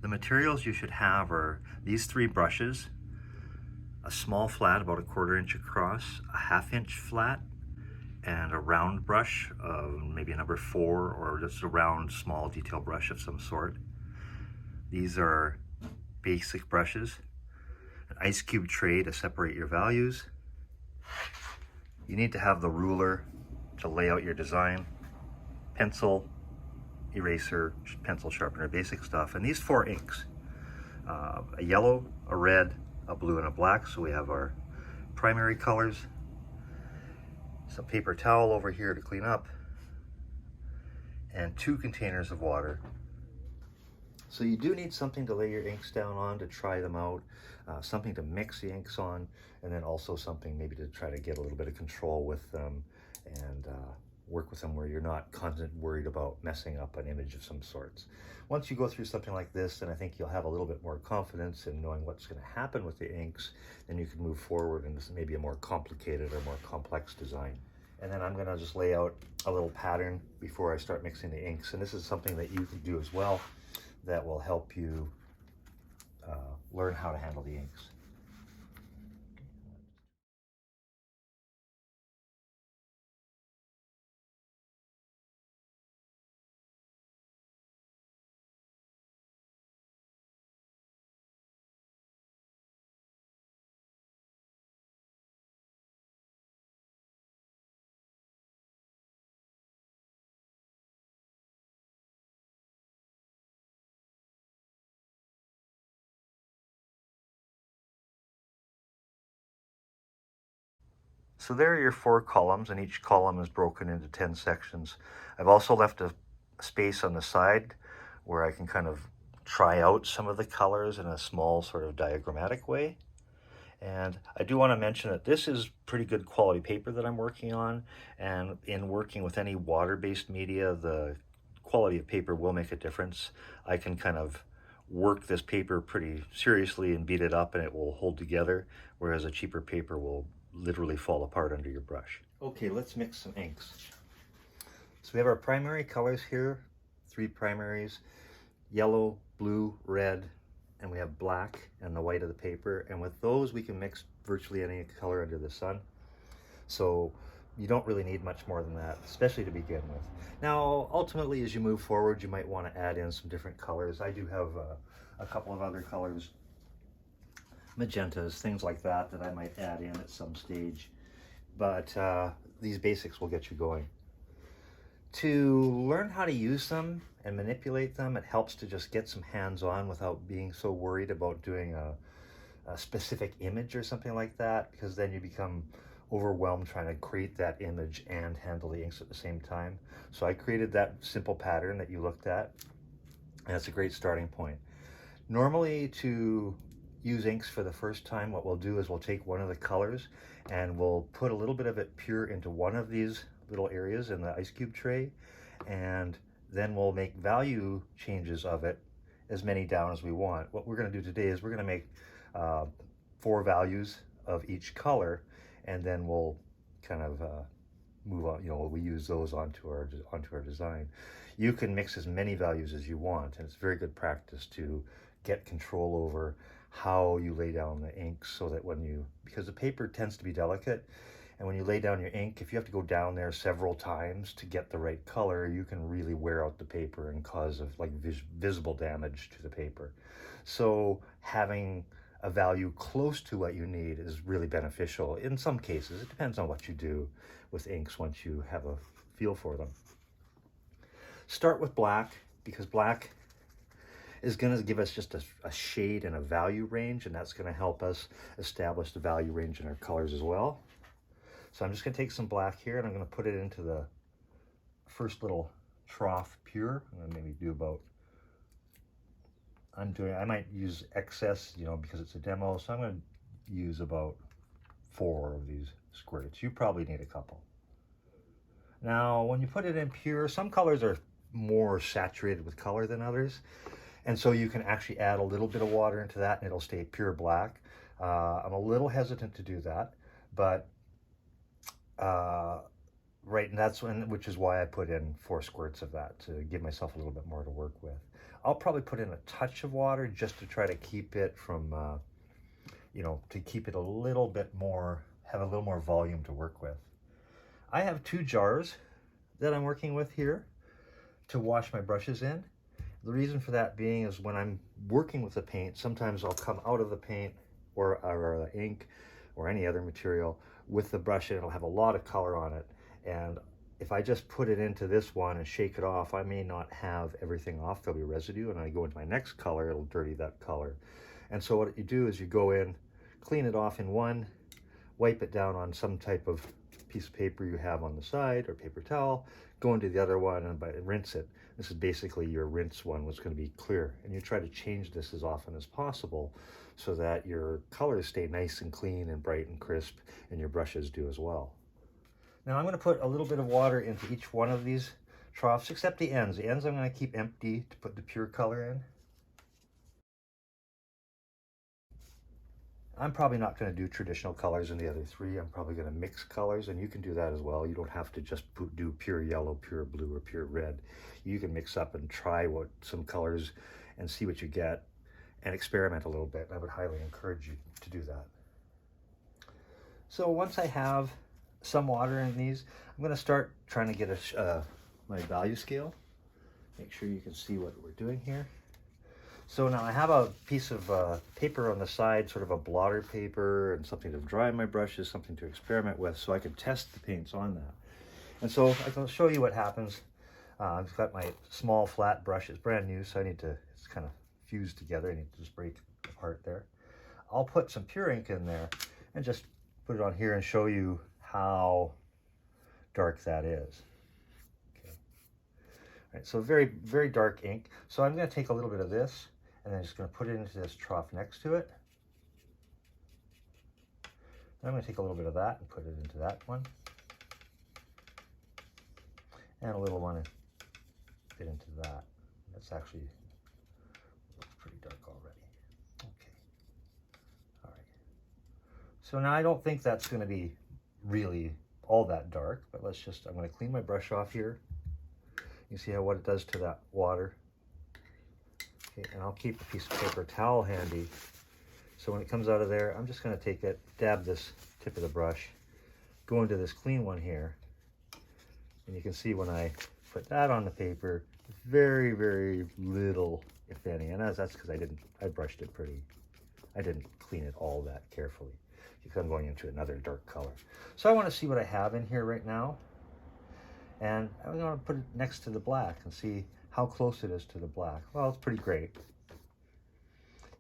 The materials you should have are these 3 brushes, a small flat about 1/4 inch across, a 1/2 inch flat, and a round brush of maybe a number 4 or just a round small detail brush of some sort. These are basic brushes, an ice cube tray to separate your values. You need to have the ruler to lay out your design, pencil, eraser, pencil sharpener, basic stuff, and these 4 inks, a yellow, a red, a blue, and a black. So we have our primary colors, some paper towel over here to clean up, and 2 containers of water. So you do need something to lay your inks down on to try them out, something to mix the inks on, and then also something maybe to try to get a little bit of control with them and work with them where you're not constantly worried about messing up an image of some sorts. Once you go through something like this, then I think you'll have a little bit more confidence in knowing what's going to happen with the inks, then you can move forward into maybe a more complicated or more complex design. And then I'm going to just lay out a little pattern before I start mixing the inks, and this is something that you can do as well that will help you learn how to handle the inks. So there are your 4 columns, and each column is broken into 10 sections. I've also left a space on the side where I can kind of try out some of the colors in a small sort of diagrammatic way. And I do want to mention that this is pretty good quality paper that I'm working on, and in working with any water-based media, the quality of paper will make a difference. I can kind of work this paper pretty seriously and beat it up and it will hold together, whereas a cheaper paper will literally fall apart under your brush. Okay, let's mix some inks. So we have our primary colors here, 3 primaries, yellow, blue, red, and we have black and the white of the paper. And with those, we can mix virtually any color under the sun. So you don't really need much more than that, especially to begin with. Now, ultimately, as you move forward, you might want to add in some different colors. I do have a couple of other colors, magentas, things like that, that I might add in at some stage. But these basics will get you going. To learn how to use them and manipulate them, it helps to just get some hands-on without being so worried about doing a specific image or something like that, because then you become overwhelmed trying to create that image and handle the inks at the same time. So I created that simple pattern that you looked at, and it's a great starting point. Normally, to use inks for the first time, what we'll do is we'll take one of the colors and we'll put a little bit of it pure into one of these little areas in the ice cube tray, and then we'll make value changes of it, as many down as we want. What we're going to do today is we're going to make 4 values of each color, and then we'll kind of move on, we use those onto our design. You can mix as many values as you want, and it's very good practice to get control over how you lay down the inks, so that because the paper tends to be delicate, and when you lay down your ink, if you have to go down there several times to get the right color, you can really wear out the paper and cause visible damage to the paper. So having a value close to what you need is really beneficial in some cases. It depends on what you do with inks once you have a feel for them. Start with black, because black is going to give us just a shade and a value range, and that's going to help us establish the value range in our colors as well. So I'm just going to take some black here, and I'm going to put it into the first little trough pure. I'm going to maybe do about, I might use excess, because it's a demo, so I'm going to use about 4 of these squirts. You probably need a couple. Now, when you put it in pure, some colors are more saturated with color than others, and so you can actually add a little bit of water into that and it'll stay pure black. I'm a little hesitant to do that, but Right, and that's which is why I put in 4 squirts of that, to give myself a little bit more to work with. I'll probably put in a touch of water just to try to keep it from, you know, to keep it a little bit more, have a little more volume to work with. I have 2 jars that I'm working with here to wash my brushes in. The reason for that being is when I'm working with the paint, sometimes I'll come out of the paint or the ink or any other material with the brush, and it'll have a lot of color on it. And if I just put it into this one and shake it off, I may not have everything off. There'll be residue, and I go into my next color, it'll dirty that color. And so what you do is you go in, clean it off in one, wipe it down on some type of piece of paper you have on the side or paper towel, go into the other one and rinse it. This is basically your rinse one, was going to be clear. And you try to change this as often as possible so that your colors stay nice and clean and bright and crisp, and your brushes do as well. Now I'm going to put a little bit of water into each one of these troughs, except the ends. The ends I'm going to keep empty to put the pure color in. I'm probably not going to do traditional colors in the other 3. I'm probably going to mix colors, and you can do that as well. You don't have to just do pure yellow, pure blue, or pure red. You can mix up and try some colors and see what you get and experiment a little bit. I would highly encourage you to do that. So once I have some water in these, I'm going to start trying to get my value scale. Make sure you can see what we're doing here. So now I have a piece of paper on the side, sort of a blotter paper, and something to dry my brushes, something to experiment with, so I can test the paints on that. And so I can show you what happens. I've got my small flat brush. It's brand new, so it's kind of fused together. I need to just break it apart there. I'll put some pure ink in there and just put it on here and show you how dark that is. Okay. All right, so very, very dark ink. So I'm going to take a little bit of this, and then just going to put it into this trough next to it. Then I'm going to take a little bit of that and put it into that one. And a little one and fit into that. That's actually pretty dark already. Okay. All right. So now I don't think that's going to be really all that dark, but I'm going to clean my brush off here. You see what it does to that water. Okay, and I'll keep a piece of paper towel handy. So when it comes out of there, I'm just going to take it, dab this tip of the brush, go into this clean one here. And you can see when I put that on the paper, very, very little, if any. And that's because I brushed it I didn't clean it all that carefully, because I'm going into another dark color. So I want to see what I have in here right now. And I'm going to put it next to the black and see how close it is to the black. Well, it's pretty great.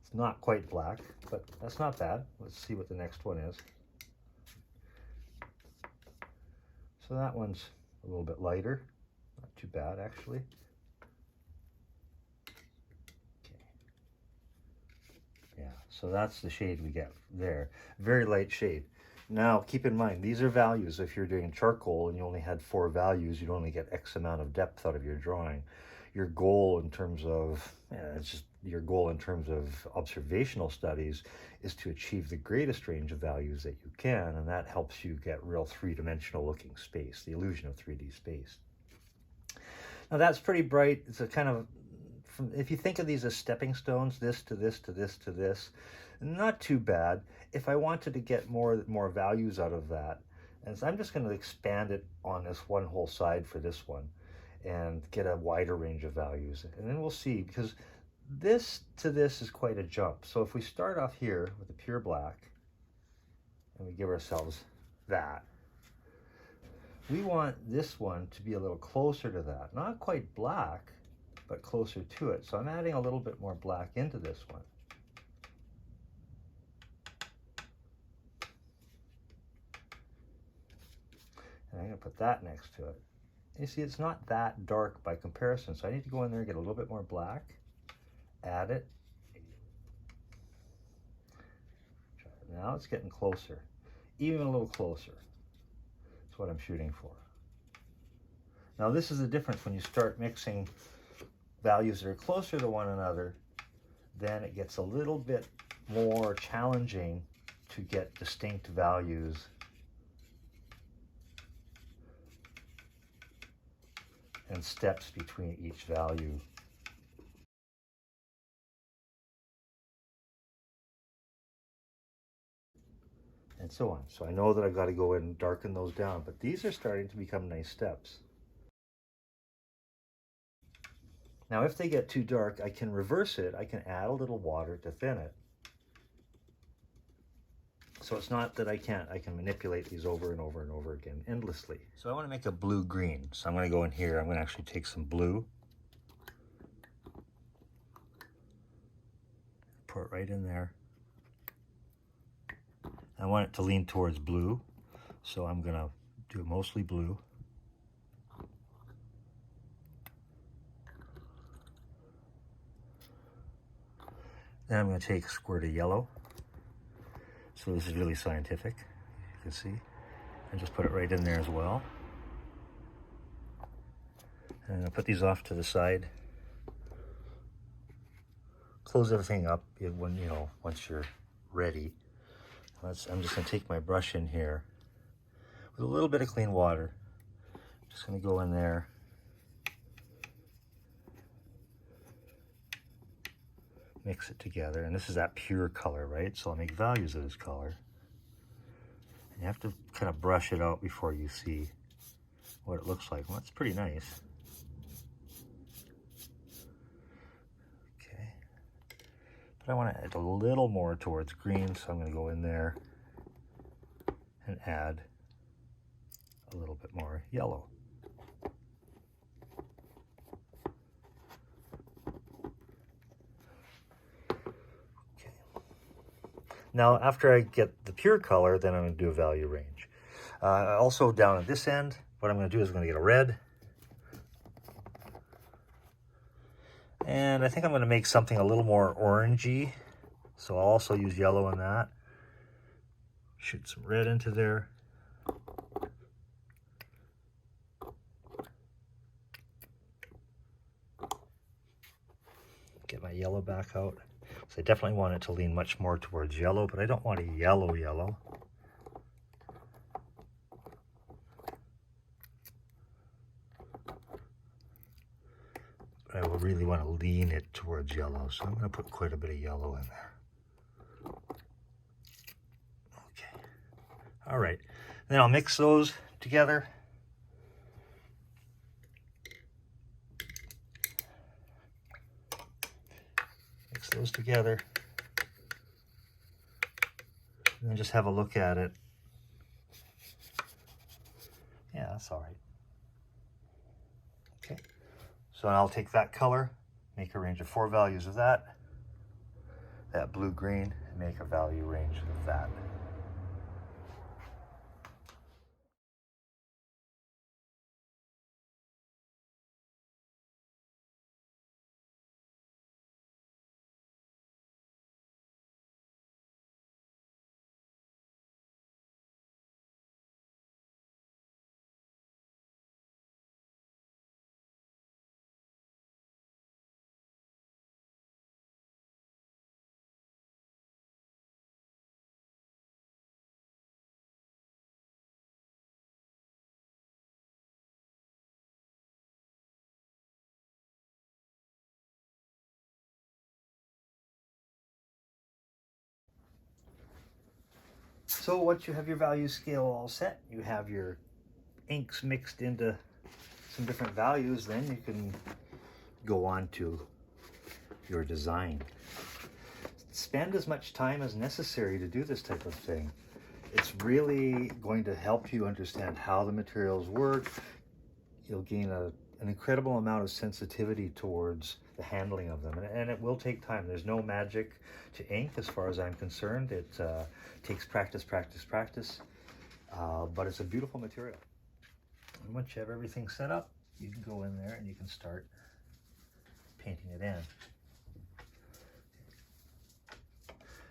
It's not quite black, but that's not bad. Let's see what the next one is. So that one's a little bit lighter. Not too bad, actually. Okay. Yeah, so that's the shade we get there. Very light shade. Now, keep in mind, these are values. If you're doing charcoal and you only had 4 values, you'd only get X amount of depth out of your drawing. Your goal in terms of, your goal in terms of observational studies is to achieve the greatest range of values that you can, and that helps you get real 3-dimensional looking space, the illusion of 3D space. Now that's pretty bright. It's a kind of, if you think of these as stepping stones, this to this to this to this, not too bad. If I wanted to get more values out of that, and so I'm just going to expand it on this one whole side for this one and get a wider range of values. And then we'll see, because this to this is quite a jump. So if we start off here with a pure black and we give ourselves that, we want this one to be a little closer to that. Not quite black, but closer to it. So I'm adding a little bit more black into this one. And I'm going to put that next to it. You see, it's not that dark by comparison, so I need to go in there and get a little bit more black, add it. Now it's getting closer, even a little closer. That's what I'm shooting for. Now this is the difference when you start mixing values that are closer to one another, then it gets a little bit more challenging to get distinct values and steps between each value. And so on. So I know that I've got to go in and darken those down, but these are starting to become nice steps. Now, if they get too dark, I can reverse it. I can add a little water to thin it. So it's not that I can't. I can manipulate these over and over and over again endlessly. So I want to make a blue-green. So I'm going to go in here. I'm going to actually take some blue. Pour it right in there. I want it to lean towards blue. So I'm going to do mostly blue. Then I'm going to take a squirt of yellow. So this is really scientific, you can see. And just put it right in there as well. And I'll put these off to the side. Close everything up when, once you're ready. I'm just going to take my brush in here with a little bit of clean water. Just going to go in there. Mix it together, and this is that pure color, right? So I'll make values of this color. And you have to kind of brush it out before you see what it looks like. Well, it's pretty nice. Okay. But I want to add a little more towards green, so I'm going to go in there and add a little bit more yellow. Now, after I get the pure color, then I'm going to do a value range. Also, down at this end, what I'm going to do is I'm going to get a red. And I think I'm going to make something a little more orangey. So I'll also use yellow in that. Shoot some red into there. Get my yellow back out. So I definitely want it to lean much more towards yellow, but I don't want a yellow. But I will really want to lean it towards yellow, so I'm going to put quite a bit of yellow in there. Okay. All right. Then I'll mix those together. Mix those together. And then just have a look at it. Yeah, that's all right. Okay. So I'll take that color, make a range of 4 values of that blue-green, and make a value range of that. So once you have your value scale all set, you have your inks mixed into some different values, then you can go on to your design. Spend as much time as necessary to do this type of thing. It's really going to help you understand how the materials work. You'll gain an incredible amount of sensitivity towards the handling of them, and it will take time. There's no magic to ink as far as I'm concerned. It takes practice, but it's a beautiful material. And once you have everything set up, you can go in there and you can start painting it in.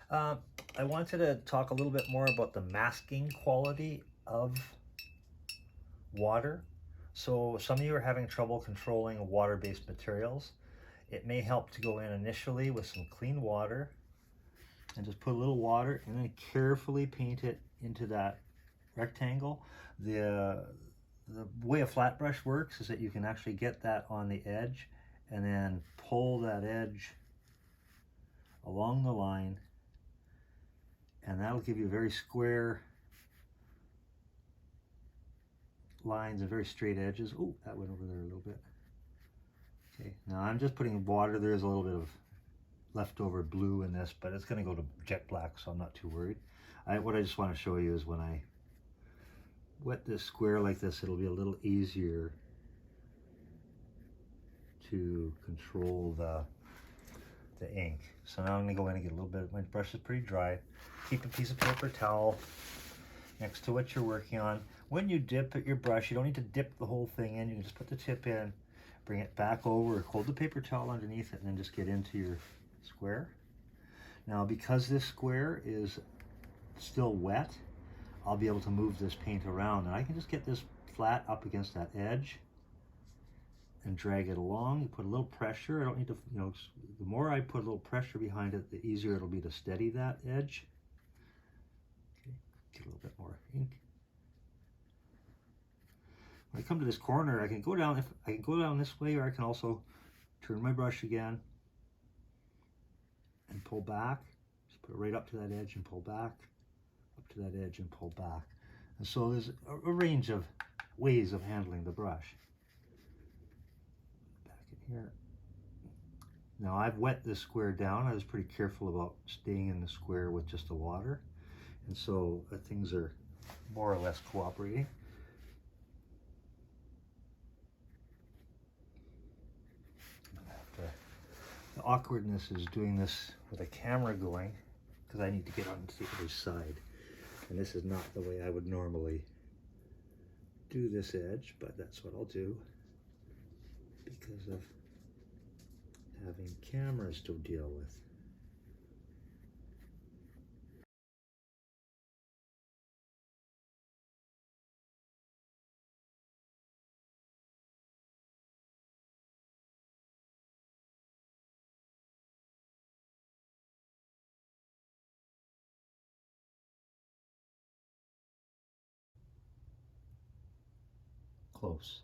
I wanted to talk a little bit more about the masking quality of water. So some of you are having trouble controlling water-based materials. It may help to go in initially with some clean water and just put a little water and then carefully paint it into that rectangle. The the way a flat brush works is that you can actually get that on the edge and then pull that edge along the line, and that'll give you very square lines and very straight edges. Oh, that went over there a little bit. Okay, now I'm just putting water. There's a little bit of leftover blue in this, but it's going to go to jet black, so I'm not too worried. What I just want to show you is when I wet this square like this, it'll be a little easier to control the ink. So now I'm going to go in and get a little bit, my brush is pretty dry. Keep a piece of paper towel next to what you're working on. When you dip at your brush, you don't need to dip the whole thing in. You can just put the tip in, bring it back over, hold the paper towel underneath it, and then just get into your square. Now, because this square is still wet, I'll be able to move this paint around, and I can just get this flat up against that edge and drag it along. You put a little pressure. I don't need to, you know, the more I put a little pressure behind it, the easier it'll be to steady that edge. Okay, get a little bit more ink. When I come to this corner, I can go down, I can go down this way, or I can also turn my brush again and pull back. Just put it right up to that edge and pull back, up to that edge and pull back. And so there's a range of ways of handling the brush. Back in here. Now I've wet this square down. I was pretty careful about staying in the square with just the water. And so things are more or less cooperating. The awkwardness is doing this with a camera going, because I need to get onto the other side. And this is not the way I would normally do this edge, but that's what I'll do because of having cameras to deal with. Close.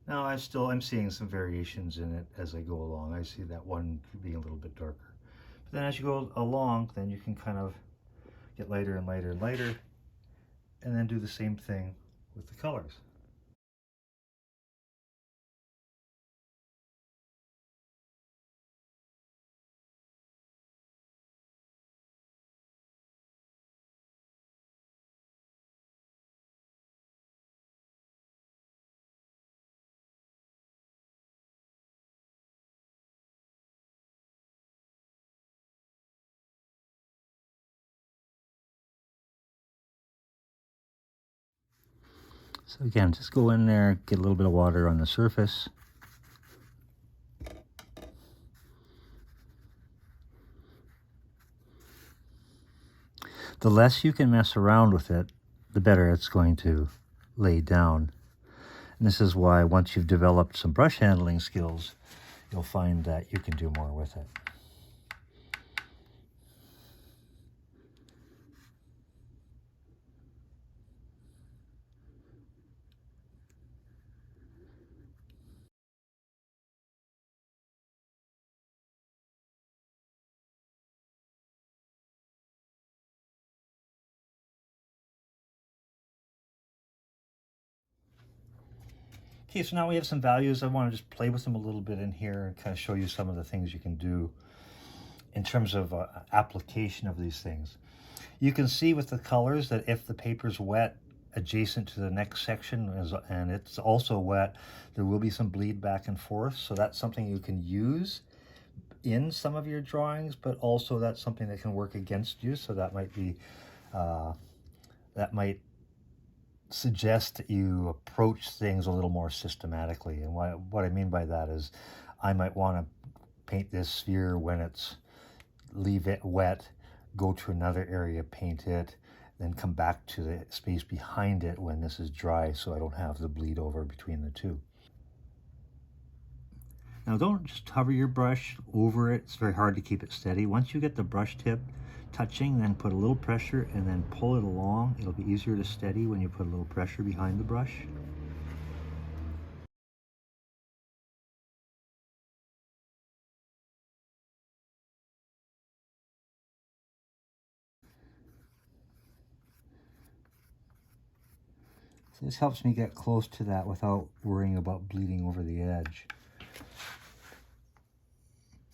Now I'm seeing some variations in it as I go along. I see that one being a little bit darker. But then as you go along, then you can kind of get lighter and lighter and lighter, and then do the same thing with the colors. So again, just go in there, get a little bit of water on the surface. The less you can mess around with it, the better it's going to lay down. And this is why once you've developed some brush handling skills, you'll find that you can do more with it. Okay, so now we have some values. I want to just play with them a little bit in here and kind of show you some of the things you can do in terms of application of these things. You can see with the colors that if the paper's wet adjacent to the next section and it's also wet, there will be some bleed back and forth. So that's something you can use in some of your drawings, but also that's something that can work against you. So that might be, that might suggest that you approach things a little more systematically. And what I mean by that is I might want to paint this sphere when it's, leave it wet, go to another area, paint it, then come back to the space behind it when this is dry so I don't have the bleed over between the two. Now don't just hover your brush over it. It's very hard to keep it steady. Once you get the brush tip touching, then put a little pressure and then pull it along. It'll be easier to steady when you put a little pressure behind the brush. So this helps me get close to that without worrying about bleeding over the edge.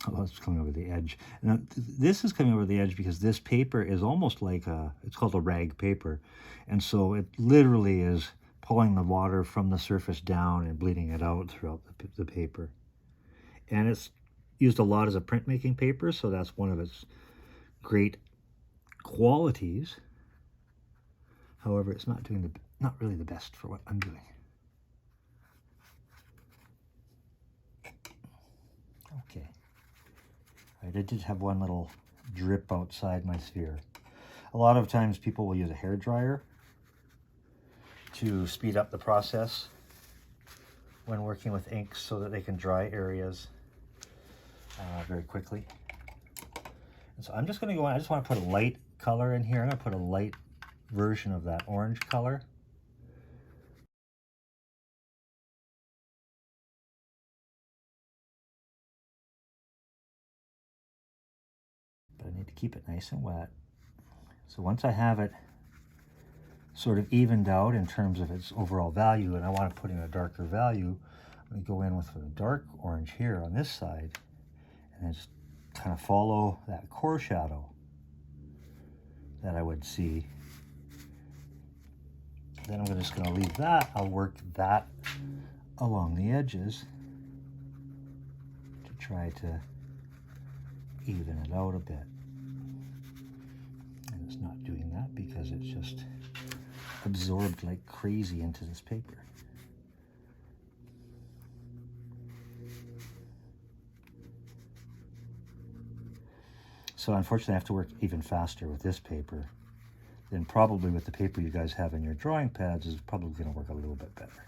Oh, it's coming over the edge. Now, this is coming over the edge because this paper is almost like it's called a rag paper. And so it literally is pulling the water from the surface down and bleeding it out throughout the paper. And it's used a lot as a printmaking paper, so that's one of its great qualities. However, it's not really the best for what I'm doing. Okay. Right, I did have one little drip outside my sphere. A lot of times people will use a hair dryer to speed up the process when working with inks so that they can dry areas very quickly. And so I'm just going to go on, I just want to put a light color in here. I'm going to put a light version of that orange color. But I need to keep it nice and wet. So once I have it sort of evened out in terms of its overall value, and I want to put in a darker value, I'm going to go in with a dark orange here on this side, and then just kind of follow that core shadow that I would see. Then I'm just going to leave that. I'll work that along the edges to try to even it out a bit. And it's not doing that because it's just absorbed like crazy into this paper. So unfortunately I have to work even faster with this paper than probably with the paper you guys have in your drawing pads. Is probably going to work a little bit better.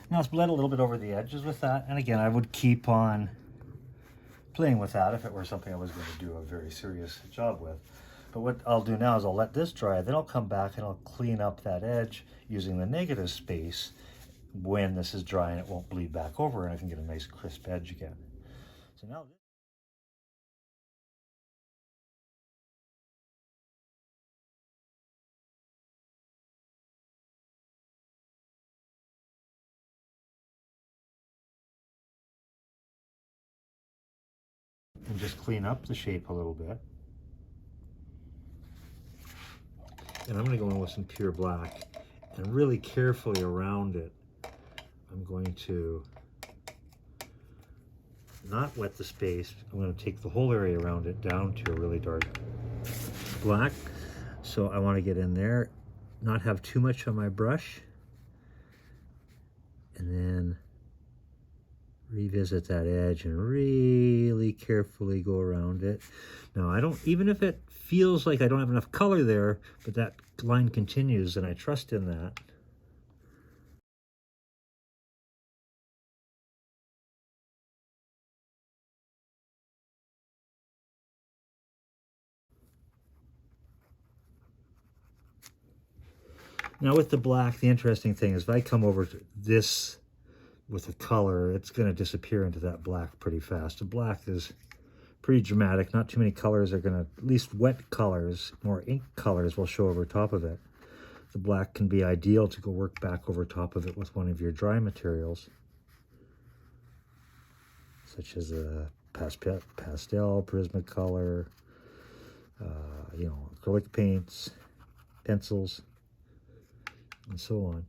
Now it's bled a little bit over the edges with that, and again I would keep on playing with that if it were something I was going to do a very serious job with. But what I'll do now is I'll let this dry, then I'll come back and I'll clean up that edge using the negative space when this is dry, and it won't bleed back over, and I can get a nice crisp edge again. So now and just clean up the shape a little bit. And I'm going to go in with some pure black and really carefully around it. I'm going to not wet the space. I'm going to take the whole area around it down to a really dark black. So I want to get in there, not have too much on my brush, and then revisit that edge and really carefully go around it. Now I don't, even if it feels like I don't have enough color there, but that line continues and I trust in that. Now with the black, the interesting thing is if I come over to this with a color, it's going to disappear into that black pretty fast. The black is pretty dramatic. Not too many colors are going to, at least wet colors, more ink colors will show over top of it. The black can be ideal to go work back over top of it with one of your dry materials, such as a pastel, Prismacolor, you know, acrylic paints, pencils, and so on.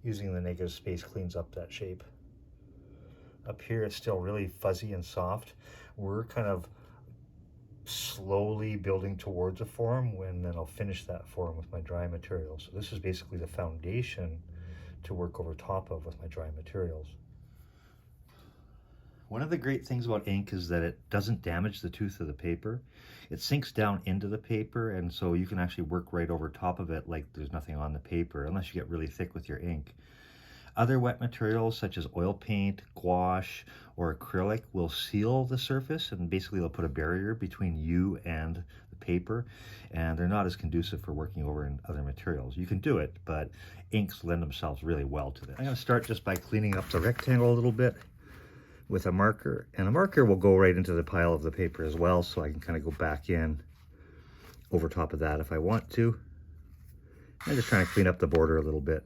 Using the negative space cleans up that shape. Up here it's still really fuzzy and soft. We're kind of slowly building towards a form, when then I'll finish that form with my dry materials. So this is basically the foundation to work over top of with my dry materials. One of the great things about ink is that it doesn't damage the tooth of the paper. It sinks down into the paper, and so you can actually work right over top of it like there's nothing on the paper, unless you get really thick with your ink. Other wet materials such as oil paint, gouache, or acrylic will seal the surface, and basically they'll put a barrier between you and the paper, and they're not as conducive for working over in other materials. You can do it, but inks lend themselves really well to this. I'm going to start just by cleaning up the rectangle a little bit with a marker, and a marker will go right into the pile of the paper as well, so I can kind of go back in over top of that if I want to. I'm just trying to clean up the border a little bit.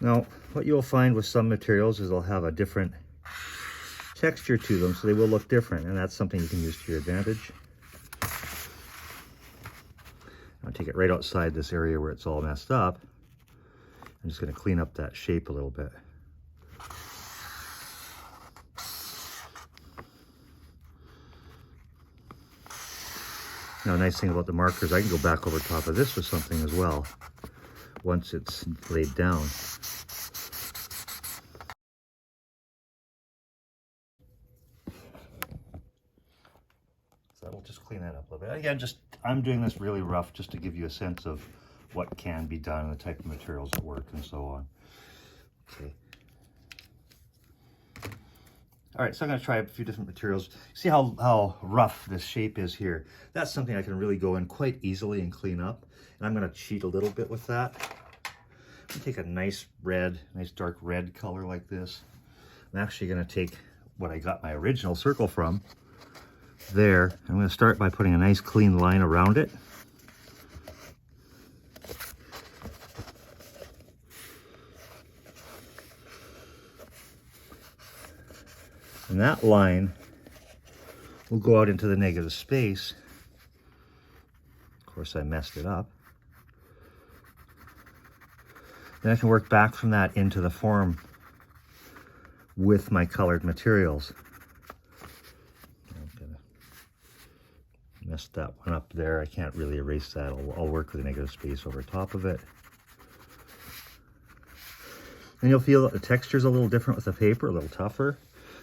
Now, what you'll find with some materials is they'll have a different texture to them, so they will look different, and that's something you can use to your advantage. I'll take it right outside this area where it's all messed up. I'm just going to clean up that shape a little bit. Now, a nice thing about the markers, I can go back over top of this with something as well, once it's laid down. So that'll just clean that up a little bit. Again, I'm doing this really rough just to give you a sense of what can be done and the type of materials that work and so on. Okay. All right, so I'm going to try a few different materials. See how rough this shape is here. That's something I can really go in quite easily and clean up. And I'm going to cheat a little bit with that. I'm going to take a nice dark red color like this. I'm actually going to take what I got my original circle from there. I'm going to start by putting a nice clean line around it. And that line will go out into the negative space. Of course, I messed it up. Then I can work back from that into the form with my colored materials. I'm gonna mess that one up there. I can't really erase that. I'll work with a negative space over top of it. And you'll feel that the texture's a little different with the paper, a little tougher.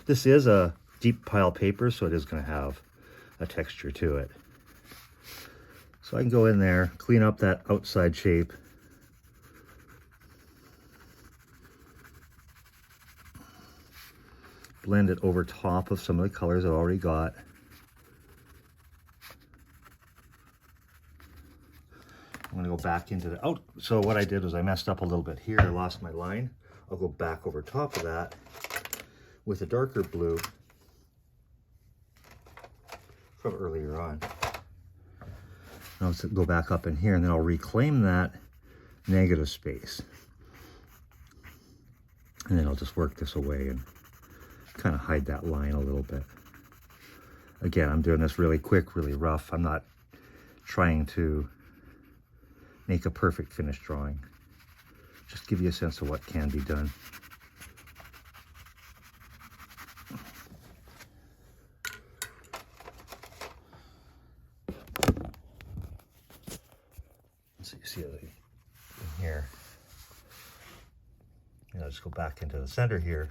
This is a deep pile paper, so it is going to have a texture to it. So I can go in there, clean up that outside shape. Blend it over top of some of the colors I've already got. I'm going to go back into the so what I did was I messed up a little bit here. I lost my line. I'll go back over top of that with a darker blue from earlier on. I'll go back up in here, and then I'll reclaim that negative space. And then I'll just work this away and kind of hide that line a little bit. Again, I'm doing this really quick, really rough. I'm not trying to make a perfect finished drawing. Just give you a sense of what can be done. So you see it in here. And I'll just go back into the center here,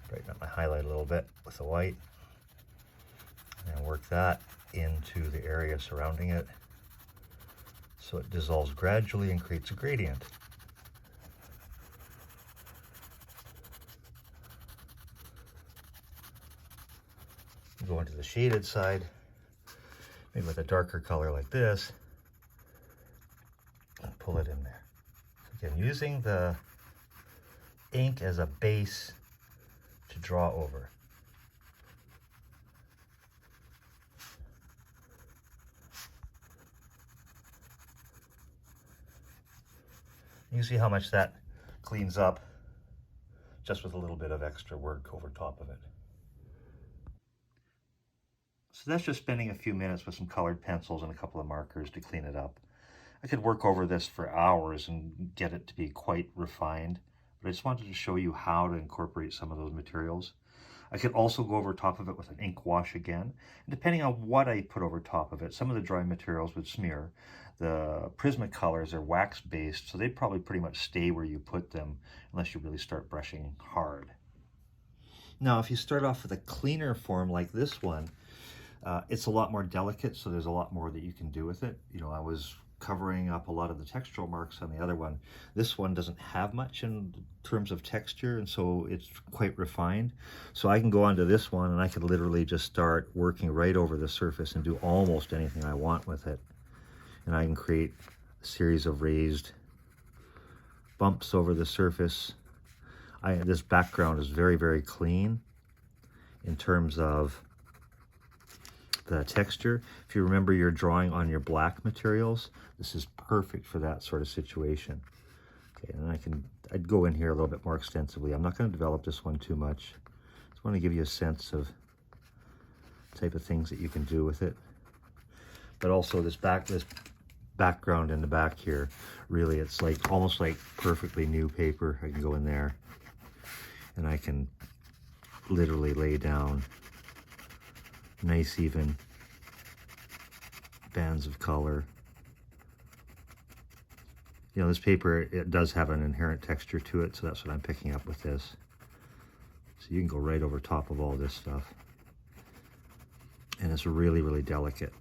brighten up my highlight a little bit with the white, and work that into the area surrounding it so it dissolves gradually and creates a gradient. Go into the shaded side, maybe with a darker color like this, and pull it in there. So again, using the ink as a base to draw over. You see how much that cleans up just with a little bit of extra work over top of it. So that's just spending a few minutes with some colored pencils and a couple of markers to clean it up. I could work over this for hours and get it to be quite refined, but I just wanted to show you how to incorporate some of those materials. I could also go over top of it with an ink wash again. And depending on what I put over top of it, some of the dry materials would smear. The Prismacolors are wax-based, so they probably pretty much stay where you put them unless you really start brushing hard. Now, if you start off with a cleaner form like this one, it's a lot more delicate, so there's a lot more that you can do with it. You know, I was covering up a lot of the textural marks on the other one. This one doesn't have much in terms of texture, and so it's quite refined. So I can go onto this one and I could literally just start working right over the surface and do almost anything I want with it. And I can create a series of raised bumps over the surface. This background is very, very clean in terms of the texture. If you remember your drawing on your black materials, this is perfect for that sort of situation. Okay, and I'd go in here a little bit more extensively. I'm not going to develop this one too much. Just want to give you a sense of the type of things that you can do with it. But also this background in the back here, really it's like almost like perfectly new paper. I can go in there and I can literally lay down nice even bands of color. You know, this paper, it does have an inherent texture to it, so that's what I'm picking up with this. So you can go right over top of all this stuff. And it's really, really delicate.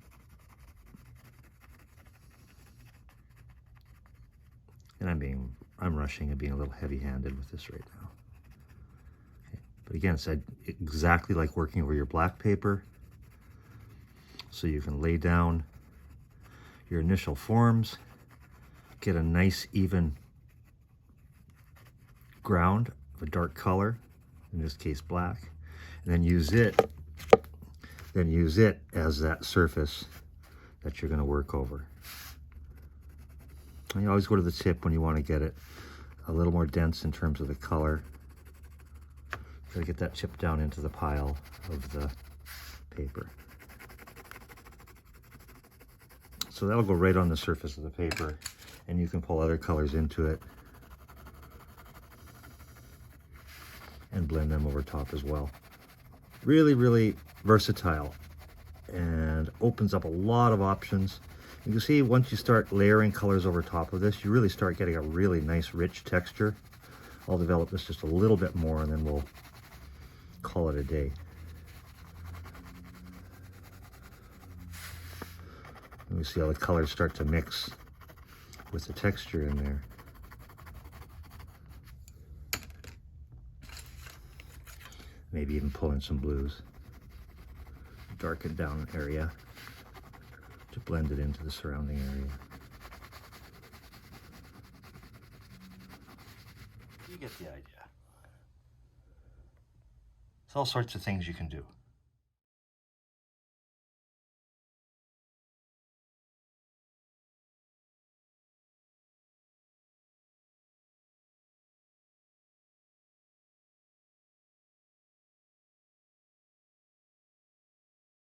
And I'm rushing and being a little heavy-handed with this right now. Okay. But again, it's exactly like working over your black paper. So you can lay down your initial forms, get a nice even ground of a dark color, in this case black, and then use it as that surface that you're going to work over. And you always go to the tip when you want to get it a little more dense in terms of the color. Got to get that chip down into the pile of the paper. So that'll go right on the surface of the paper, and you can pull other colors into it and blend them over top as well. Really, really versatile and opens up a lot of options. You can see once you start layering colors over top of this, you really start getting a really nice rich texture. I'll develop this just a little bit more and then we'll call it a day. And we see how the colors start to mix with the texture in there. Maybe even pull in some blues. Darken down an area to blend it into the surrounding area. You get the idea. There's all sorts of things you can do.